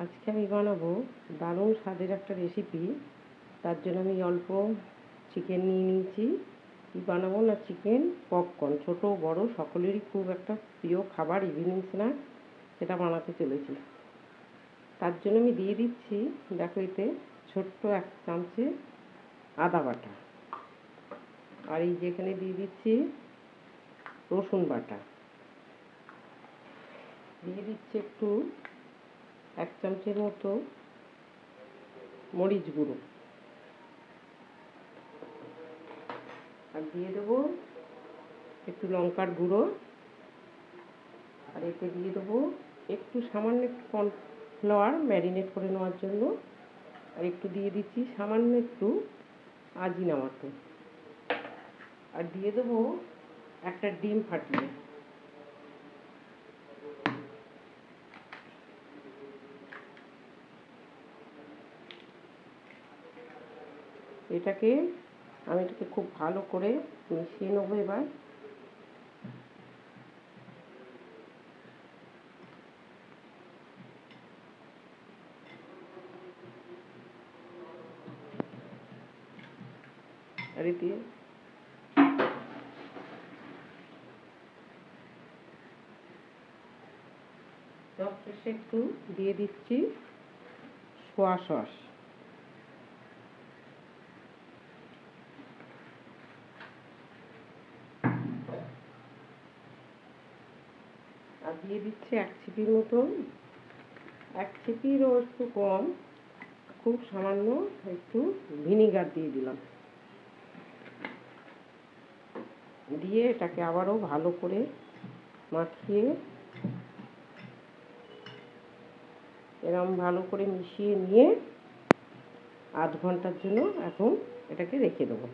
আজকে আমি বানাবো দারুণ স্বাদের একটা রেসিপি। তার জন্য আমি অল্প চিকেন নিয়ে নিয়েছি। কি বানাবো না, চিকেন পপকর্ন, ছোট বড় সকলেরই খুব একটা প্রিয় খাবার, ইভিনিং স্ন্যাক, সেটা বানাতে চলেছি। তার জন্য আমি দিয়ে দিচ্ছি, দেখো এতে ছোট্ট 1 চামচে আদা বাটা, আর এই যেখানে দিয়ে দিচ্ছি রসুন বাটা, দিয়ে দিচ্ছি একটু 1 চামচের মতো মরিচ গুঁড়ো, আর দিয়ে দেবো একটু লঙ্কার গুঁড়ো, আর এতে দিয়ে দেবো একটু সামান্য একটু কর্নফ্লাওয়ার ম্যারিনেট করে নেওয়ার জন্য, আর একটু দিয়ে দিচ্ছি সামান্য একটু আজিনামাটো, আর দিয়ে দেবো একটা ডিম ফাটিয়ে। এটাকে খুব ভালো করে মিশিয়ে নেবো এবার। আর এতে সবশেষে একটু দিয়ে দিচ্ছি সোয়া সস, আর দিয়ে দিচ্ছি 1 চিপির মতন, 1 চিপিরও একটু কম, খুব সামান্য একটু ভিনিগার দিয়ে দিলাম। দিয়ে এটাকে আবারও ভালো করে মাখিয়ে, এরকম ভালো করে মিশিয়ে নিয়ে 1/2 ঘন্টার জন্য এখন এটাকে রেখে দেবো।